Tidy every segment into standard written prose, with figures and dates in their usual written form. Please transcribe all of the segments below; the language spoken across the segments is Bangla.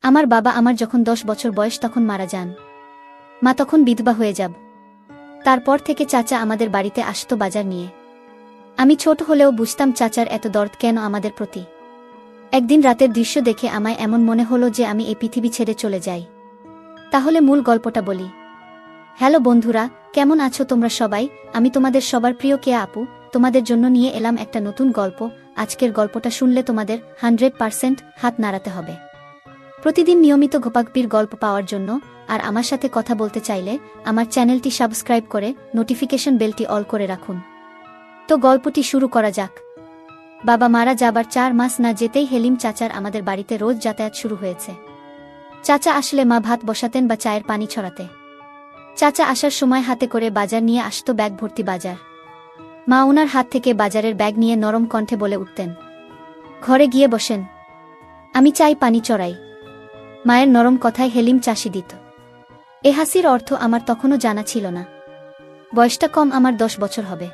আমার বাবা আমার যখন 10 বছর বয়স তখন মারা যান। মা তখন বিধবা হয়ে যাব। তারপর থেকে চাচা আমাদের বাড়িতে আসতো বাজার নিয়ে। আমি ছোট হলেও বুঝতাম চাচার এত দরদ কেন আমাদের প্রতি। একদিন রাতের দৃশ্য দেখে আমায় এমন মনে হলো যে আমি এই পৃথিবী ছেড়ে চলে যাই। তাহলে মূল গল্পটা বলি। হ্যালো বন্ধুরা, কেমন আছো তোমরা সবাই? আমি তোমাদের সবার প্রিয় কেয়া আপু, তোমাদের জন্য নিয়ে এলাম একটা নতুন গল্প। আজকের গল্পটা শুনলে তোমাদের 100% হাত নাড়াতে হবে। প্রতিদিন নিয়মিত গোপাকবির গল্প পাওয়ার জন্য আর আমার সাথে কথা বলতে চাইলে আমার চ্যানেলটি সাবস্ক্রাইব করে নোটিফিকেশন বেলটি অল করে রাখুন। তো গল্পটি শুরু করা যাক। বাবা মারা যাবার 4 মাস না যেতেই হেলিম চাচার আমাদের বাড়িতে রোজ যাতায়াত শুরু হয়েছে। চাচা আসলে মা ভাত বসাতেন বা চায়ের পানি ছড়াতে। চাচা আসার সময় হাতে করে বাজার নিয়ে আসতো, ব্যাগ ভর্তি বাজার। মা ওনার হাত থেকে বাজারের ব্যাগ নিয়ে নরম কণ্ঠে বলে উঠতেন, ঘরে গিয়ে বসেন, আমি চাই পানি চড়াই। মায়ের নরম কথায় হেলিম চাষি দিত। এ হাসির অর্থ আমার তখনও জানা ছিল না। বয়সটা কম, আমার 10 বছর হবে।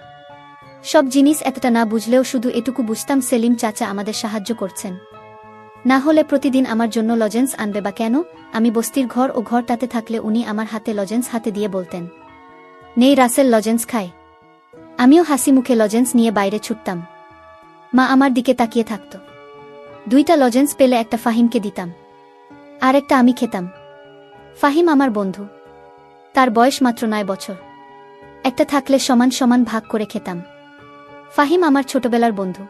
সব জিনিস এতটা না বুঝলেও শুধু এটুকু বুঝতাম সেলিম চাচা আমাদের সাহায্য করছেন। না হলে প্রতিদিন আমার জন্য লজেন্স আনবে বা কেন? আমি বস্তির ঘর ও ঘরটাতে থাকলে উনি আমার হাতে লজেন্স হাতে দিয়ে বলতেন, নেই রাসেল লজেন্স খায়। আমিও হাসি মুখে লজেন্স নিয়ে বাইরে ছুটতাম। মা আমার দিকে তাকিয়ে থাকত। 2টা লজেন্স পেলে একটা ফাহিমকে দিতাম, আর একটা আমি খেতাম। ফাহিম আমার বন্ধু, তার বয়স মাত্র 9 বছর। একটা থাকলে সমান সমান ভাগ করে খেতাম। ফাহিম আমার ছোটবেলার বন্ধু,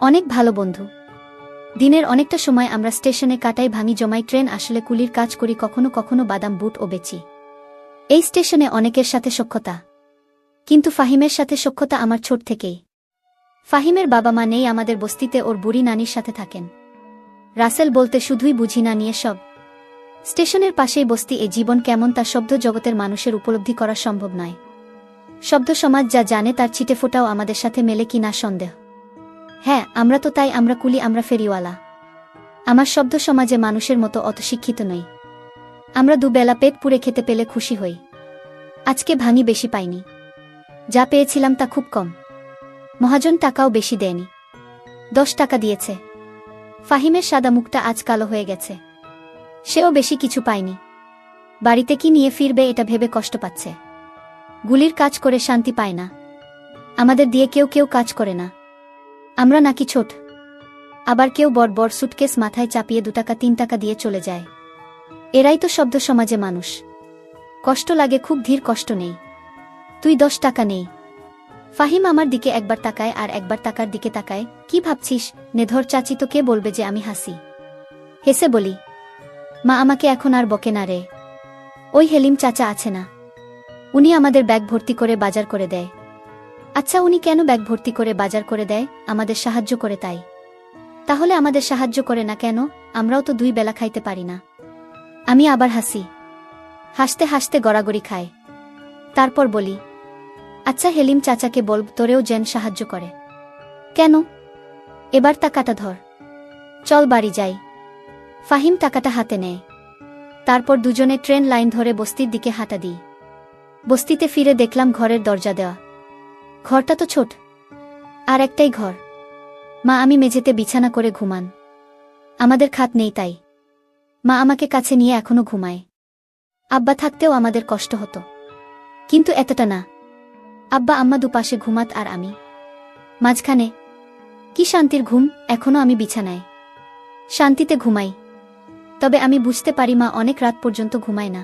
অনেক ভালো বন্ধু। দিনের অনেকটা সময় আমরা স্টেশনে কাটাই, ভাঙি জমাই ট্রেন আসলে কুলির কাজ করি, কখনো কখনো বাদাম বুট ও বেচি। এই স্টেশনে অনেকের সাথে সখ্যতা, কিন্তু ফাহিমের সাথে সখ্যতা আমার ছোট থেকেই। ফাহিমের বাবা মা নেই আমাদের বস্তিতে, ওর বুড়ি নানির সাথে থাকেন। রাসেল বলতে শুধুই বুঝি না নিয়ে সব। স্টেশনের পাশেই বস্তি, এ জীবন কেমন তা শব্দ জগতের মানুষের উপলব্ধি করা সম্ভব নয়। শব্দ সমাজ যা জানে তার ছিটেফোঁটাও আমাদের সাথে মেলে কি না সন্দেহ। হ্যাঁ, আমরা তো তাই, আমরা কুলি, আমরা ফেরিওয়ালা। আমার শব্দ সমাজে মানুষের মতো অত শিক্ষিত নই। আমরা দুবেলা পেট পুড়ে খেতে পেলে খুশি হই। আজকে ভাঙি বেশি পাইনি, যা পেয়েছিলাম তা খুব কম। মহাজন টাকাও বেশি দেয়নি, 10 টাকা দিয়েছে। ফাহিমের সাদা মুখটা আজ কালো হয়ে গেছে। সেও বেশি কিছু পায়নি। বাড়িতে কি নিয়ে ফিরবে এটা ভেবে কষ্ট পাচ্ছে। গুলির কাজ করে শান্তি পায় না। আমাদের দিয়ে কেউ কেউ কাজ করে না। আমরা নাকি ছোট। আবার কেউ বড় বড় সুটকেস মাথায় চাপিয়ে 2 টাকা 3 টাকা দিয়ে চলে যায়। এরাই তো শব্দ সমাজে মানুষ। কষ্ট লাগে খুব, ধীর কষ্ট নেই। তুই 10 টাকা নেই। ফাহিম আমার দিকে একবার তাকায় আর একবার টাকার দিকে তাকায়। কি ভাবছিস নেধর চাচি? তো কে বলবে যে আমি হাসি। হেসে বলি, মা আমাকে এখন আর বকে না রে। ওই হেলিম চাচা আছে না, উনি আমাদের ব্যাগ ভর্তি করে বাজার করে দেয়। আচ্ছা, উনি কেন ব্যাগ ভর্তি করে বাজার করে দেয়? আমাদের সাহায্য করে তাই। তাহলে আমাদের সাহায্য করে না কেন? আমরাও তো 2 বেলা খাইতে পারি না। আমি আবার হাসি। হাসতে হাসতে গড়াগড়ি খায়। তারপর বলি, আচ্ছা হেলিম চাচাকে বল তোরেও যেন সাহায্য করে। কেন? এবার টাকাটা ধর, চল বাড়ি যাই। ফাহিম টাকাটা হাতে নেয়। তারপর দুজনে ট্রেন লাইন ধরে বস্তির দিকে হাঁটা দিই। বস্তিতে ফিরে দেখলাম ঘরের দরজা দেওয়া। ঘরটা তো ছোট, আর একটাই ঘর। মা আমি মেঝেতে বিছানা করে ঘুমান। আমাদের খাট নেই তাই মা আমাকে কাছে নিয়ে এখনো ঘুমায়। আব্বা থাকতেও আমাদের কষ্ট হতো, কিন্তু এতটা না। আব্বা আম্মা দুপাশে ঘুমাত আর আমি মাঝখানে। কি শান্তির ঘুম! এখনো আমি বিছানায় শান্তিতে ঘুমাই। তবে আমি বুঝতে পারি মা অনেক রাত পর্যন্ত ঘুমায় না।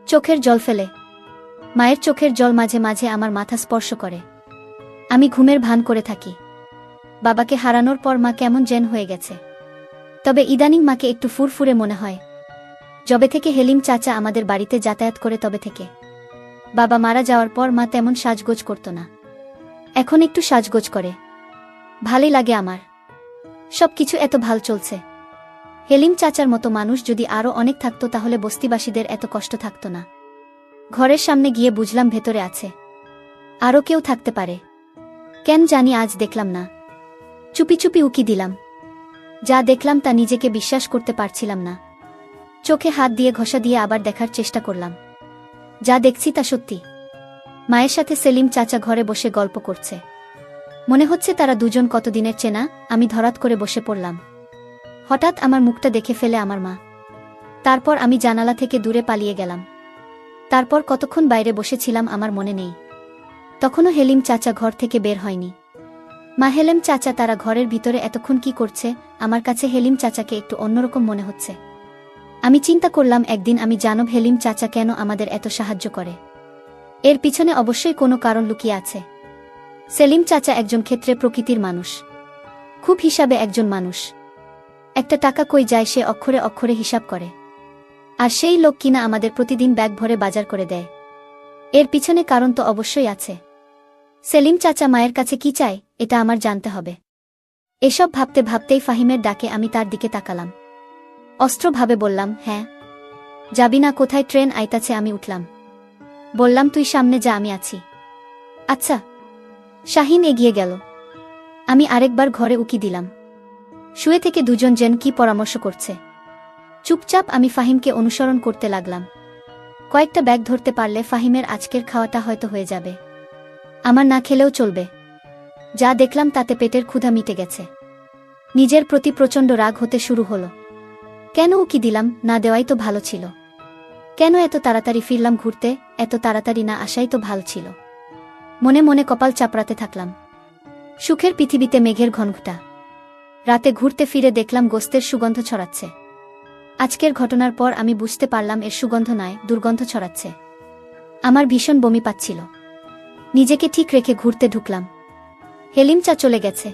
চোখের জল ফেলে। মায়ের চোখের জল মাঝে মাঝে আমার মাথা স্পর্শ করে। আমি ঘুমের ভান করে থাকি। বাবাকে হারানোর পর মা কেমন যেন হয়ে গেছে। তবে ইদানিং মাকে একটু ফুরফুরে মনে হয়। যবে থেকে হেলিম চাচা আমাদের বাড়িতে যাতায়াত করে তবে থেকে। বাবা মারা যাওয়ার পর মা তেমন সাজগোজ করত না, এখন একটু সাজগোজ করে। ভালোই লাগে আমার। সবকিছু এত ভাল চলছে। হেলিম চাচার মতো মানুষ যদি আরও অনেক থাকতো তাহলে বস্তিবাসীদের এত কষ্ট থাকত না। ঘরের সামনে গিয়ে বুঝলাম ভেতরে আছে আরও কেউ থাকতে পারে। কেন জানি আজ দেখলাম না। চুপি চুপি উকি দিলাম। যা দেখলাম তা নিজেকে বিশ্বাস করতে পারছিলাম না। চোখে হাত দিয়ে ঘষা দিয়ে আবার দেখার চেষ্টা করলাম। যা দেখছি তা সত্যি। মায়ের সাথে সেলিম চাচা ঘরে বসে গল্প করছে। মনে হচ্ছে তারা দুজন কতদিনের চেনা। আমি ধরাত করে বসে পড়লাম। হঠাৎ আমার মুখটা দেখে ফেলে আমার মা। তারপর আমি জানালা থেকে দূরে পালিয়ে গেলাম। তারপর কতক্ষণ বাইরে বসেছিলাম আমার মনে নেই। তখনও হেলিম চাচা ঘর থেকে বের হয়নি। মা, হেলেম চাচা তারা ঘরের ভিতরে এতক্ষণ কি করছে? আমার কাছে হেলিম চাচাকে একটু অন্যরকম মনে হচ্ছে। আমি চিন্তা করলাম একদিন আমি জানব হেলিম চাচা কেন আমাদের এত সাহায্য করে। এর পিছনে অবশ্যই কোনো কারণ লুকিয়ে আছে। সেলিম চাচা একজন ক্ষেত্রে প্রকৃতির মানুষ, খুব হিসাবে একজন মানুষ। একটা টাকা কই যায় সে অক্ষরে অক্ষরে হিসাব করে। আর সেই লোক কিনা আমাদের প্রতিদিন ব্যাগ ভরে বাজার করে দেয়। এর পিছনে কারণ তো অবশ্যই আছে। সেলিম চাচা মায়ের কাছে কি চায় এটা আমার জানতে হবে। এসব ভাবতে ভাবতেই ফাহিমের ডাকে আমি তার দিকে তাকালাম। অস্ত্রভাবে বললাম, হ্যাঁ। যাবি না কোথায়? ট্রেন আইতাছে। আমি উঠলাম। বললাম, তুই সামনে যা, আমি আছি। আচ্ছা। শাহিন এগিয়ে গেল। আমি আরেকবার ঘরে উকি দিলাম। শুয়ে থেকে দুজন যেন কি পরামর্শ করছে। চুপচাপ আমি ফাহিমকে অনুসরণ করতে লাগলাম। কয়েকটা ব্যাগ ধরতে পারলে ফাহিমের আজকের খাওয়াটা হয়তো হয়ে যাবে। আমার না খেলেও চলবে। যা দেখলাম তাতে পেটের ক্ষুধা মিটে গেছে। নিজের প্রতি প্রচণ্ড রাগ হতে শুরু হলো। কেন উকি দিলাম? না দেওয়াই তো ভালো ছিল। কেন এত তাড়াতাড়ি ফিরলাম ঘুরতে? এত তাড়াতাড়ি না আসাই তো ভালো ছিল। মনে মনে কপাল চাপড়াতে থাকলাম। সুখের পৃথিবীতে মেঘের ঘনঘটা। রাতে ঘুরতে ফিরে দেখলাম গোস্তের সুগন্ধ ছড়াচ্ছে। আজকের ঘটনার পর আমি বুঝতে পারলাম এর সুগন্ধ নয়, দুর্গন্ধ ছড়াচ্ছে। আমার ভীষণ বমি পাচ্ছিল। নিজেকে ঠিক রেখে ঘুরতে ঢুকলাম। হেলিম চা চলে গেছে।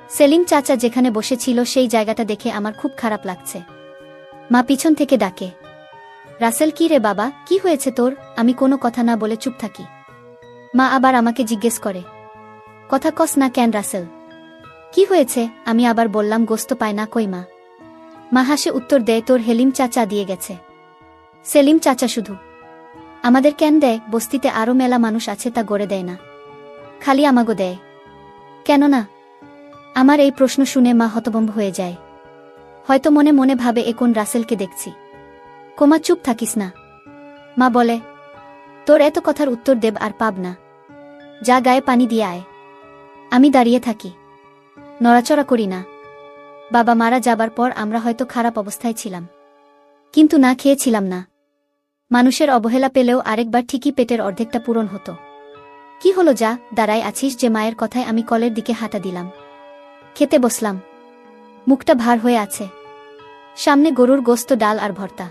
সেলিম চাচা যেখানে বসেছিল সেই জায়গাটা দেখে আমার খুব খারাপ লাগছে। মা পিছন থেকে ডাকে, রাসেল, কি রে বাবা, কি হয়েছে তোর? আমি কোনো কথা না বলে চুপ থাকি। মা আবার আমাকে জিজ্ঞেস করে, কথা কস না কেন রাসেল? কি হয়েছে? আমি আবার বললাম, গোস্ত পায় না কই মা। মা হাসে উত্তর দেয়, তোর হেলিম চাচা দিয়ে গেছে। সেলিম চাচা শুধু আমাদের কেন দেয়? বস্তিতে আরও মেলা মানুষ আছে, তা গড়ে দেয় না, খালি আমাগো দেয় কেন না? আমার এই প্রশ্ন শুনে মা হতভম্ব হয়ে যায়। হয়তো মনে মনে ভাবে, এ কোন রাসেলকে দেখছি। কোমা, চুপ থাকিস না। মা বলে, তোর এত কথার উত্তর দেব আর পাব না। যা গায়ে পানি দিয়ে আয়। আমি দাঁড়িয়ে থাকি, নড়াচড়া করি না। বাবা মারা যাবার পর আমরা হয়তো খারাপ অবস্থায় ছিলাম, কিন্তু না খেয়েছিলাম না। মানুষের অবহেলা পেলেও আরেকবার ঠিকই পেটের অর্ধেকটা পূরণ হতো। কি হলো, যা দাঁড়ায় আছিস যে? মায়ের কথায় আমি কলের দিকে হাঁটা দিলাম। খেতে বসলাম। মুখটা ভার হয়ে আছে। সামনে গরুর গোস্ত, ডাল আর ভর্তা।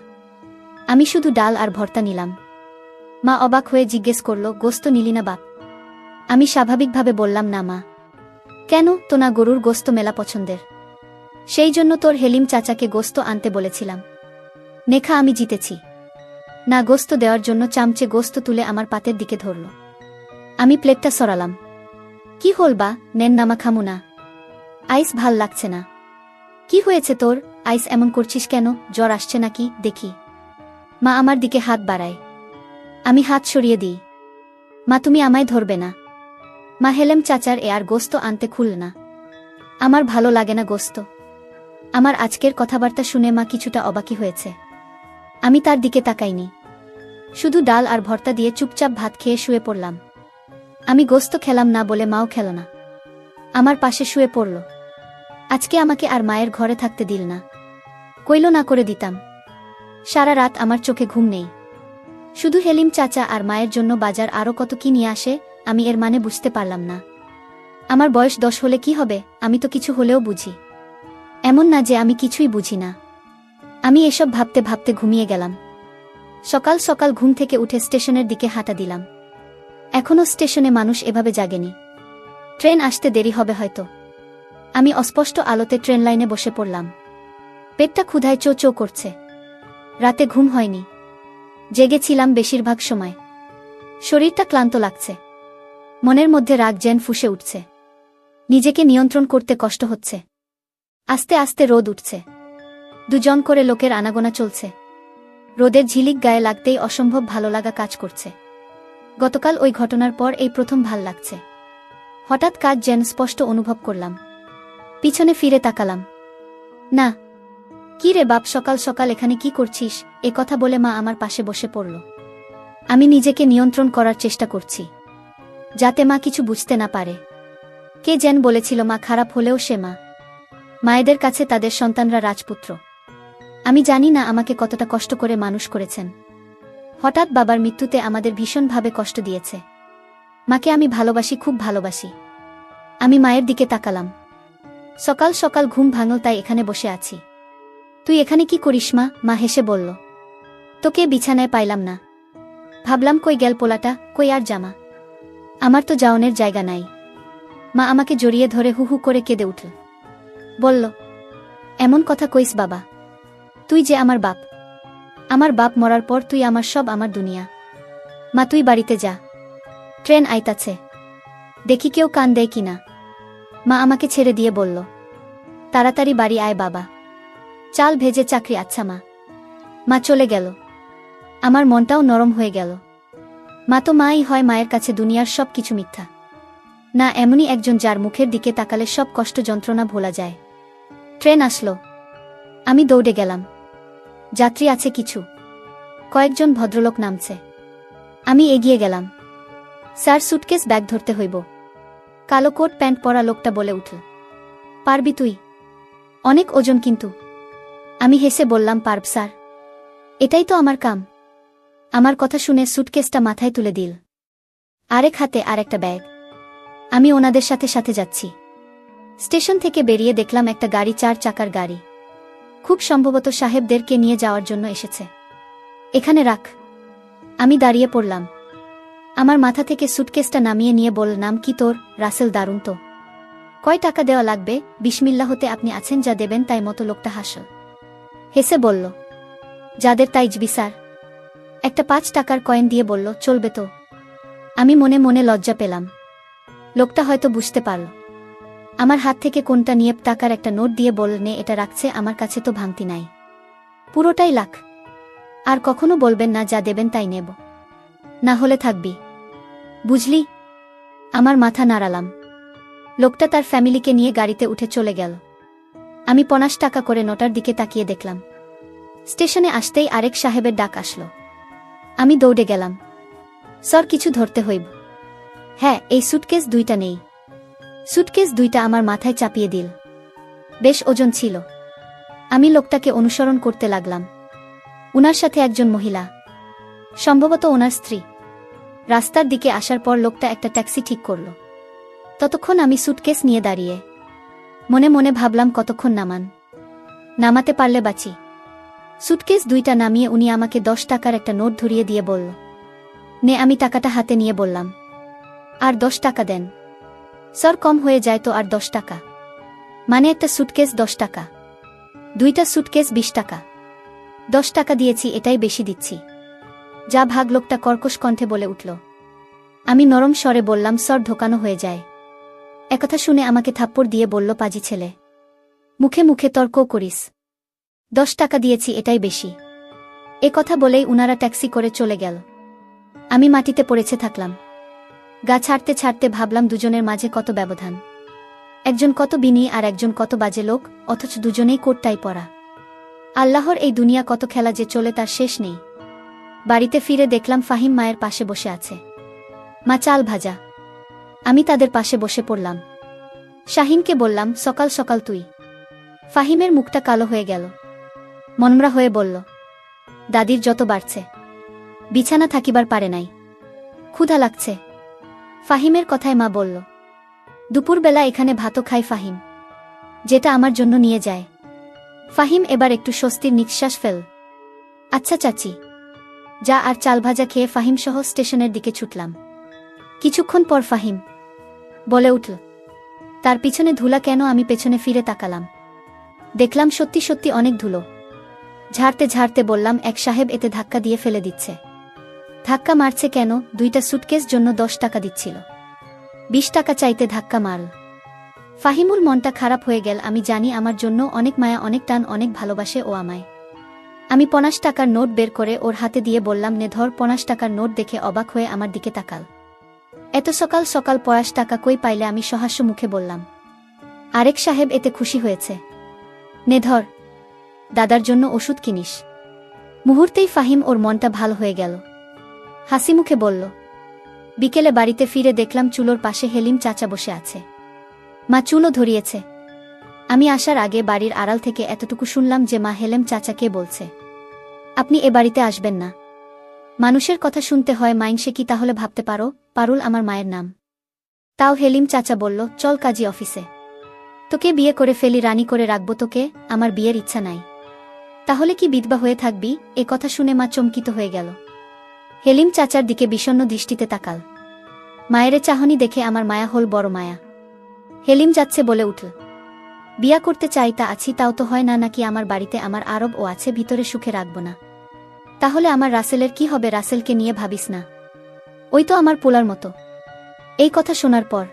আমি শুধু ডাল আর ভর্তা নিলাম। মা অবাক হয়ে জিজ্ঞেস করল, গোস্ত নিলি না বাপ? আমি স্বাভাবিকভাবে বললাম, না মা। কেন? তো না গরুর গোস্ত মেলা পছন্দের, সেই জন্য তোর হেলিম চাচাকে গোস্ত আনতে বলেছিলাম। নেখা, আমি জিতেছি। না, গোস্ত দেওয়ার জন্য চামচে গোস্ত তুলে আমার পাতের দিকে ধরল। আমি প্লেটটা সরালাম। কি হল বা? নেন নামা, খামু না। আইস ভাল লাগছে না। কি হয়েছে তোর? আইস এমন করছিস কেন? জ্বর আসছে নাকি? দেখি। মা আমার দিকে হাত বাড়ায়। আমি হাত সরিয়ে দিই। মা, তুমি আমায় ধরবে না। মা, হেলেম চাচার আর গোস্ত আনতে খুলল না। আমার ভালো লাগে না গোস্ত। আমার আজকের কথাবার্তা শুনে মা কিছুটা অবাকি হয়েছে। আমি তার দিকে তাকাইনি, শুধু ডাল আর ভর্তা দিয়ে চুপচাপ ভাত খেয়ে শুয়ে পড়লাম। আমি গোস্ত খেলাম না বলে মাও খেল না। আমার পাশে শুয়ে পড়ল। আজকে আমাকে আর মায়ের ঘরে থাকতে দিল না। কইল না করে দিতাম। সারা রাত আমার চোখে ঘুম নেই। শুধু হেলিম চাচা আর মায়ের জন্য বাজার আরও কত কি নিয়ে আসে, আমি এর মানে বুঝতে পারলাম না। আমার বয়স 10 হলে কি হবে? আমি তো কিছু হলেও বুঝি। এমন না যে আমি কিছুই বুঝি না। আমি এসব ভাবতে ভাবতে ঘুমিয়ে গেলাম। সকাল সকাল ঘুম থেকে উঠে স্টেশনের দিকে হাঁটা দিলাম। এখনও স্টেশনে মানুষ এভাবে জাগেনি। ট্রেন আসতে দেরি হবে হয়তো। আমি অস্পষ্ট আলোতে ট্রেন লাইনে বসে পড়লাম। পেটটা ক্ষুধায় চো চো করছে। রাতে ঘুম হয়নি। জেগেছিলাম বেশিরভাগ সময়। শরীরটা ক্লান্ত লাগছে। মনের মধ্যে রাগ যেন ফুঁসে উঠছে। নিজেকে নিয়ন্ত্রণ করতে কষ্ট হচ্ছে। আস্তে আস্তে রোদ উঠছে। দুজন করে লোকের আনাগোনা চলছে। রোদের ঝিলিক গায়ে লাগতেই অসম্ভব ভালো লাগা কাজ করছে। গতকাল ওই ঘটনার পর এই প্রথম ভাল লাগছে। হঠাৎ কাজ যেন স্পষ্ট অনুভব করলাম। পিছনে ফিরে তাকালাম। না। কি রে বাপ, সকাল সকাল এখানে কি করছিস? এ কথা বলে মা আমার পাশে বসে পড়ল। আমি নিজেকে নিয়ন্ত্রণ করার চেষ্টা করছি, যাতে মা কিছু বুঝতে না পারে। কে যেন বলেছিল, মা খারাপ হলেও সে মা। মায়েদের কাছে তাদের সন্তানরা রাজপুত্র। আমি জানি না আমাকে কতটা কষ্ট করে মানুষ করেছেন। হঠাৎ বাবার মৃত্যুতে আমাদের ভীষণভাবে কষ্ট দিয়েছে। মাকে আমি ভালোবাসি, খুব ভালোবাসি। আমি মায়ের দিকে তাকালাম। সকাল সকাল ঘুম ভাঙল, তাই এখানে বসে আছি। তুই এখানে কি করিস মা? মা হেসে বলল। তোকে বিছানায় পাইলাম না। ভাবলাম কই গেল পোলাটা, কই আর জামা। আমার তো যাওনের জায়গা নাই। মা আমাকে জড়িয়ে ধরে হু হু করে কেঁদে উঠল। বলল, এমন কথা কইস বাবা? তুই যে আমার বাপ। আমার বাপ মরার পর তুই আমার সব, আমার দুনিয়া। মা তুই বাড়িতে যা, ট্রেন আইতাছে, দেখি কেউ কান দেয় কিনা। মা আমাকে ছেড়ে দিয়ে বলল, তাড়াতাড়ি বাড়ি আয় বাবা, চাল ভেজে চাকরি। আচ্ছা মা। মা চলে গেল। আমার মনটাও নরম হয়ে গেল। মা তো মাই হয়, মায়ের কাছে দুনিয়ার সব কিছু মিথ্যা। না, এমনই একজন যার মুখের দিকে তাকালে সব কষ্ট যন্ত্রণা ভোলা যায়। ট্রেন আসলো। আমি দৌড়ে গেলাম। যাত্রী আছে কিছু, কয়েকজন ভদ্রলোক নামছে। আমি এগিয়ে গেলাম। স্যার, সুটকেস ব্যাগ ধরতে হইব। কালো কোট প্যান্ট পরা লোকটা বলে উঠল। পারবি তুই? অনেক ওজন কিন্তু। আমি হেসে বললাম, পারব স্যার, এটাই তো আমার কাম। আমার কথা শুনে সুটকেসটা মাথায় তুলে দিল। আরেক হাতে আর একটা ব্যাগ। আমি ওনাদের সাথে সাথে যাচ্ছি। স্টেশন থেকে বেরিয়ে দেখলাম একটা গাড়ি, 4 চাকার গাড়ি। খুব সম্ভবত সাহেবদেরকে নিয়ে যাওয়ার জন্য এসেছে। এখানে রাখ। আমি দাঁড়িয়ে পড়লাম। আমার মাথা থেকে সুটকেসটা নামিয়ে নিয়ে বলল, নাম কি তোর? রাসেল। দারুণ তো। কয় টাকা দেওয়া লাগবে? বিসমিল্লাহ হতে আপনি আছেন, যা দেবেন তাই মতো। লোকটা হাসল, হেসে বলল, যাদের তাই জবি স্যার। একটা 5 টাকার কয়েন দিয়ে বলল, চলবে তো? আমি মনে মনে লজ্জা পেলাম। লোকটা হয়তো বুঝতে পারল। আমার হাত থেকে কোনটা নিয়ে টাকার একটা নোট দিয়ে বলল, নে, এটা রাখছে, আমার কাছে তো ভাঙতি নাই। পুরোটাই লাখ। আর কখনো বলবেন না যা দেবেন তাই নেব, না হলে থাকবি, বুঝলি? আমার মাথা নাড়ালাম। লোকটা তার ফ্যামিলিকে নিয়ে গাড়িতে উঠে চলে গেল। আমি 50 টাকা করে নোটার দিকে তাকিয়ে দেখলাম। স্টেশনে আসতেই আরেক সাহেবের ডাক আসলো। আমি দৌড়ে গেলাম। স্যার, কিছু ধরতে হইব। হ্যাঁ, এই সুটকেস 2টা নেই। সুটকেস 2টা আমার মাথায় চাপিয়ে দিল। বেশ ওজন ছিল। আমি লোকটাকে অনুসরণ করতে লাগলাম। উনার সাথে একজন মহিলা, সম্ভবত ওনার স্ত্রী। রাস্তার দিকে আসার পর লোকটা একটা ট্যাক্সি ঠিক করল। ততক্ষণ আমি সুটকেস নিয়ে দাঁড়িয়ে মনে মনে ভাবলাম, কতক্ষণ নামাতে পারলে বাঁচি। সুটকেস 2টা নামিয়ে উনি আমাকে 10 টাকার একটা নোট ধরিয়ে দিয়ে বলল, নে। আমি টাকাটা হাতে নিয়ে বললাম, আর 10 টাকা দেন। স্যার, কম হয়ে যায় তো। আর 10 টাকা মানে? একটা সুটকেস 10 টাকা, 2টা সুটকেস 20 টাকা। 10 টাকা দিয়েছি, এটাই বেশি দিচ্ছি। যা ভাগ। লোকটা কর্কশ কণ্ঠে বলে উঠল। আমি নরম স্বরে বললাম, স্যার, ঢোকানো হয়ে যায়। একথা শুনে আমাকে থাপ্পড় দিয়ে বলল, পাজি ছেলে, মুখে মুখে তর্কও করিস। 10 টাকা দিয়েছি, এটাই বেশি। এ কথা বলেই উনারা ট্যাক্সি করে চলে গেল। আমি মাটিতে পড়েছে থাকলাম। গা ছাড়তে ছাড়তে ভাবলাম, দুজনের মাঝে কত ব্যবধান। একজন কত বিনয়ী আর একজন কত বাজে লোক, অথচ দুজনেই কোটটাই পরা। আল্লাহর এই দুনিয়া কত খেলা যে চলে, তার শেষ নেই। বাড়িতে ফিরে দেখলাম ফাহিম মায়ের পাশে বসে আছে। মা চাল ভাজা। আমি তাদের পাশে বসে পড়লাম। শাহিনকে বললাম, সকাল সকাল তুই। ফাহিমের মুখটা কালো হয়ে গেল। মনমরা হয়ে বলল, দাদির যত বাড়ছে, বিছানা থাকিবার পারে নাই, ক্ষুধা লাগছে। ফাহিমের কথায় মা বলল, দুপুরবেলা এখানে ভাতও খায় ফাহিম, যেটা আমার জন্য নিয়ে যায়। ফাহিম এবার একটু স্বস্তির নিঃশ্বাস ফেল। আচ্ছা চাচি, যা। আর চাল ভাজা খেয়ে ফাহিম সহ স্টেশনের দিকে ছুটলাম। কিছুক্ষণ পর ফাহিম বলে উঠল, তার পিছনে ধুলা কেন? আমি পেছনে ফিরে তাকালাম। দেখলাম সত্যি সত্যি অনেক ধুলো। ঝাড়তে ঝাড়তে বললাম, এক সাহেব এতে ধাক্কা দিয়ে ফেলে দিচ্ছে। ধাক্কা মারছে কেন? 2টা সুটকেস জন্য 10 টাকা দিচ্ছিল, 20 টাকা চাইতে ধাক্কা মারল। ফাহিমুর মনটা খারাপ হয়ে গেল। আমি জানি আমার জন্য অনেক মায়া, অনেক টান, অনেক ভালোবাসে ও আমায়। আমি 50 টাকার নোট বের করে ওর হাতে দিয়ে বললাম, নে ধর। 50 টাকার নোট দেখে অবাক হয়ে আমার দিকে তাকাল। এত সকাল সকাল 50 টাকা কই পাইলে? আমি সহাস্য মুখে বললাম। আরেক সাহেব এতে খুশি হয়েছে। নে ধর, দাদার জন্য ওষুধ কিনিস। মুহূর্তেই ফাহিম ওর মনটা ভালো হয়ে গেল। হাসি মুখে বলল। বিকেলে বাড়িতে ফিরে দেখলাম চুলোর পাশে হেলিম চাচা বসে আছে। মা চুলো ধরিয়েছে। আমি আসার আগে বাড়ির আড়াল থেকে এতটুকু শুনলাম যে মা হেলেম চাচাকে বলছে, আপনি এ বাড়িতে আসবেন না। মানুষের কথা শুনতে হয় মাইনসে কি তাহলে ভাবতে পারো, পারুল আমার মায়ের নাম। তাও হেলিম চাচা বলল, চল কাজী অফিসে। তোকে বিয়ে করে ফেলি, রানী করে রাখবো তোকে, আমার বিয়ের ইচ্ছা নাই। তাহলে কি বিধবা হয়ে থাকবি? এ কথা শুনে মা চমকিত হয়ে গেল। হেলিম চাচার দিকে বিষণ্ণ দৃষ্টিতে তাকাল। মায়ের চাহনি দেখে আমার মায়া হল বড় মায়া। হেলিম যাচ্ছে বলে উঠল, বিয়া করতে চাই তা আছি, তাও তো হয় না নাকি আমার বাড়িতে আমার আরব ও আছে, ভিতরে সুখে রাখব না। তাহলে আমার রাসেলের কি হবে? রাসেলকে নিয়ে ভাবিস না, ওই তো আমার পোলার মতো। এই কথা শোনার পর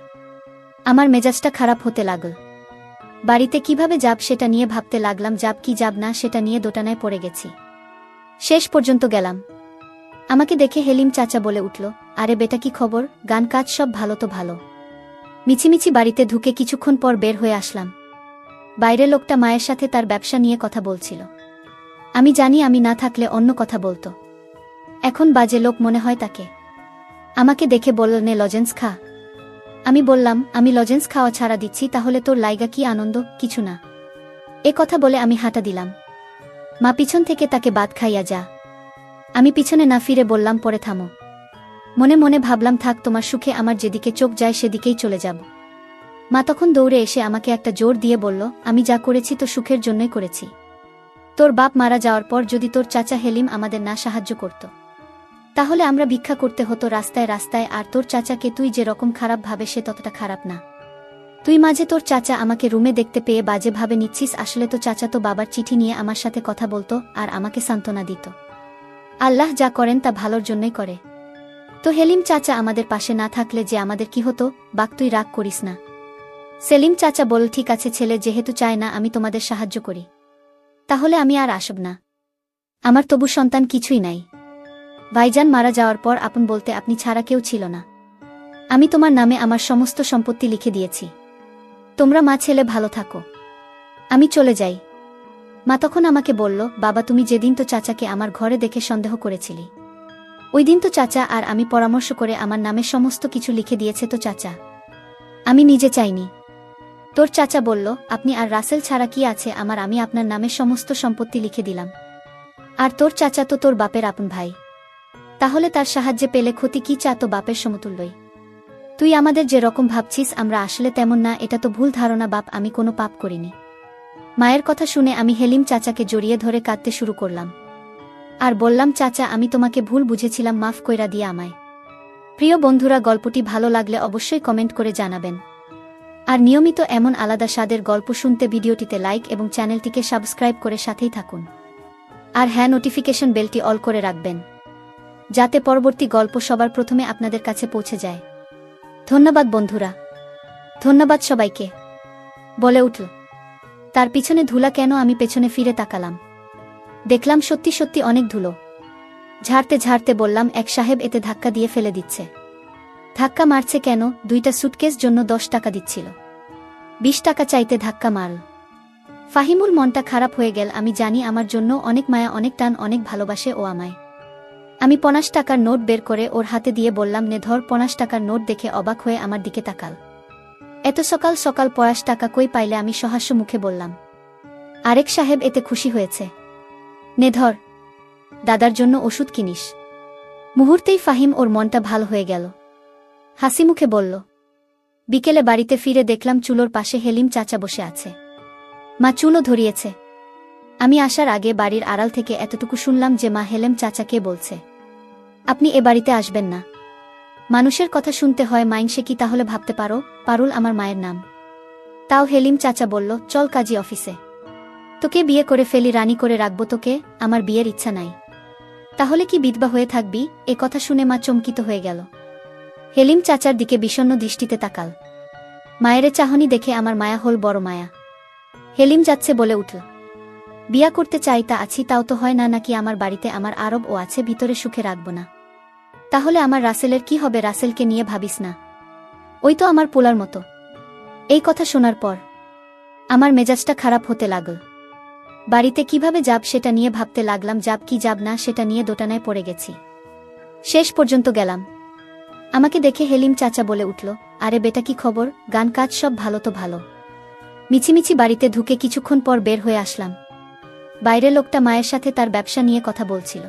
আমার মেজাজটা খারাপ হতে লাগল। বাড়িতে কিভাবে যাব সেটা নিয়ে ভাবতে লাগলাম, যাব কি যাব না সেটা নিয়ে দোটানায় পড়ে গেছি। শেষ পর্যন্ত গেলাম। আমাকে দেখে হেলিম চাচা বলে উঠল, আরে বেটা কি খবর? গান কাজ সব ভালো তো ভালো। মিছিমিছি বাড়িতে ঢুকে কিছুক্ষণ পর বের হয়ে আসলাম। বাইরে লোকটা মায়ের সাথে তার ব্যবসা নিয়ে কথা বলছিল। আমি জানি আমি না থাকলে অন্য কথা বলতো। এখন বাজে লোক মনে হয় তাকে। আমাকে দেখে বলল, নে লজেন্স খা। আমি বললাম, আমি লজেন্স খাওয়া ছাড়া দিচ্ছি, তাহলে তোর লাইগা কি আনন্দ? কিছু না। এ কথা বলে আমি হাঁটা দিলাম। মা পিছন থেকে তাকে বাদ খাইয়া যা। আমি পিছনে না ফিরে বললাম, পরে থামো। মনে মনে ভাবলাম, থাক, তোমার সুখে আমার যেদিকে চোখ যায় সেদিকেই চলে যাব। মা তখন দৌড়ে এসে আমাকে একটা জোর দিয়ে বলল, আমি যা করেছি তো সুখের জন্যই করেছি। তোর বাপ মারা যাওয়ার পর যদি তোর চাচা হেলিম আমাদের না সাহায্য করত, তাহলে আমরা ভিক্ষা করতে হতো রাস্তায় রাস্তায়। আর তোর চাচাকে তুই যে রকম খারাপ ভাবে সে ততটা খারাপ না। তুই মাঝে তোর চাচা আমাকে রুমে দেখতে পেয়ে বাজে ভাবে নিচ্ছিস, আসলে তো চাচা তো বাবার চিঠি নিয়ে আমার সাথে কথা বলতো আর আমাকে সান্ত্বনা দিত। আল্লাহ যা করেন তা ভালোর জন্যই করে। তো হেলিম চাচা আমাদের পাশে না থাকলে যে আমাদের কি হতো? বাক, তুই রাগ করিস না। সেলিম চাচা বল, ঠিক আছে, ছেলে যেহেতু চায় না আমি তোমাদের সাহায্য করি, তাহলে আমি আর আসব না। আমার তবু সন্তান কিছুই নাই। ভাইজান মারা যাওয়ার পর আপন বলতে আপনি ছাড়া কেউ ছিল না। আমি তোমার নামে আমার সমস্ত সম্পত্তি লিখে দিয়েছি। তোমরা মা ছেলে ভালো থাকো, আমি চলে যাই। মা তখন আমাকে বলল, বাবা, তুমি যেদিন তো চাচাকে আমার ঘরে দেখে সন্দেহ করেছিলি, ওই দিন তো চাচা আর আমি পরামর্শ করে আমার নামে সমস্ত কিছু লিখে দিয়েছে তো চাচা, আমি নিজে চাইনি। তোর চাচা বলল, আপনি আর রাসেল ছাড়া কি আছে আমার, আমি আপনার নামে সমস্ত সম্পত্তি লিখে দিলাম। আর তোর চাচা তো তোর বাপের আপন ভাই, তাহলে তার সাহায্যে পেলে ক্ষতি কি? চা তো বাপের সমতুল্যই। তুই আমাদের যে রকম ভাবছিস আমরা আসলে তেমন না, এটা তো ভুল ধারণা বাপ, আমি কোনো পাপ করিনি। মায়ের কথা শুনে আমি হেলিম চাচাকে জড়িয়ে ধরে কাঁদতে শুরু করলাম আর বললাম, চাচা, আমি তোমাকে ভুল বুঝেছিলাম, মাফ কইরা দিয়ে আমায়। প্রিয় বন্ধুরা, গল্পটি ভালো লাগলে অবশ্যই কমেন্ট করে জানাবেন। আর নিয়মিত এমন আলাদা স্বাদের গল্প শুনতে ভিডিওটিতে লাইক এবং চ্যানেলটিকে সাবস্ক্রাইব করে সাথেই থাকুন। আর হ্যাঁ, নোটিফিকেশন বেলটি অল করে রাখবেন, যাতে পরবর্তী গল্প সবার প্রথমে আপনাদের কাছে পৌঁছে যায়। ধন্যবাদ বন্ধুরা, ধন্যবাদ সবাইকে। বলে উঠল। তার পিছনে ধুলা কেন? আমি পেছনে ফিরে তাকালাম, দেখলাম সত্যি সত্যি অনেক ধুলো। ঝাড়তে ঝাড়তে বললাম, এক সাহেব এতে ধাক্কা দিয়ে ফেলে দিচ্ছে। ধাক্কা মারছে কেন? 2টা সুটকেস জন্য 10 টাকা দিচ্ছিল, 20 টাকা চাইতে ধাক্কা মারল। ফাহিমুর মনটা খারাপ হয়ে গেল। আমি জানি আমার জন্য অনেক মায়া, অনেক টান, অনেক ভালোবাসে ও আমায়। আমি 50 টাকার নোট বের করে ওর হাতে দিয়ে বললাম, নে ধর। 50 টাকার নোট দেখে অবাক হয়ে আমার দিকে তাকাল। এত সকাল সকাল 50 টাকা কই পাইলে? আমি সহাস্য মুখে বললাম। আরেক সাহেব এতে খুশি হয়েছে। নে ধর, দাদার জন্য ওষুধ কিনিস। মুহূর্তেই ফাহিম ওর মনটা ভালো হয়ে গেল, হাসি মুখে বলল। বিকেলে বাড়িতে ফিরে দেখলাম চুলোর পাশে হেলিম চাচা বসে আছে। মা চুলও ধরিয়েছে। আমি আসার আগে বাড়ির আড়াল থেকে এতটুকু শুনলাম যে মা হেলেম চাচাকে বলছে, আপনি এ বাড়িতে আসবেন না। মানুষের কথা শুনতে হয় মাইনসে কি তাহলে ভাবতে পারো, পারুল আমার মায়ের নাম। তাও হেলিম চাচা বলল, চল কাজী অফিসে। তোকে বিয়ে করে ফেলি, রানী করে রাখবো তোকে, আমার বিয়ের ইচ্ছা নাই। তাহলে কি বিধবা হয়ে থাকবি? এ কথা শুনে মা চমকিত হয়ে গেল। হেলিম চাচার দিকে বিষণ্ণ দৃষ্টিতে তাকাল। মায়ের চাহনি দেখে আমার মায়া হল বড় মায়া। হেলিম যাচ্ছে বলে উঠল, বিয়া করতে চাই তা আছি, তাও তো হয় না নাকি আমার বাড়িতে আমার আরব ও আছে, ভিতরে সুখে রাখব না। তাহলে আমার রাসেলের কি হবে? রাসেলকে নিয়ে ভাবিস না, ওই তো আমার পোলার মতো। এই কথা শোনার পর আমার মেজাজটা খারাপ হতে লাগল। বাড়িতে কিভাবে যাব সেটা নিয়ে ভাবতে লাগলাম, যাব কি যাব না সেটা নিয়ে দোটানায় পড়ে গেছি। শেষ পর্যন্ত গেলাম। আমাকে দেখে হেলিম চাচা বলে উঠল, আরে বেটা কি খবর? গান কাজ সব ভালো তো ভালো। মিছিমিছি বাড়িতে ঢুকে কিছুক্ষণ পর বের হয়ে আসলাম। বাইরে লোকটা মায়ের সাথে তার ব্যবসা নিয়ে কথা বলছিল।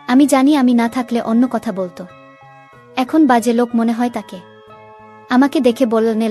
আমি জানি আমি না থাকলে অন্য কথা বলতো। এখন বাজে লোক মনে হয় তাকে। আমাকে দেখে বললেন,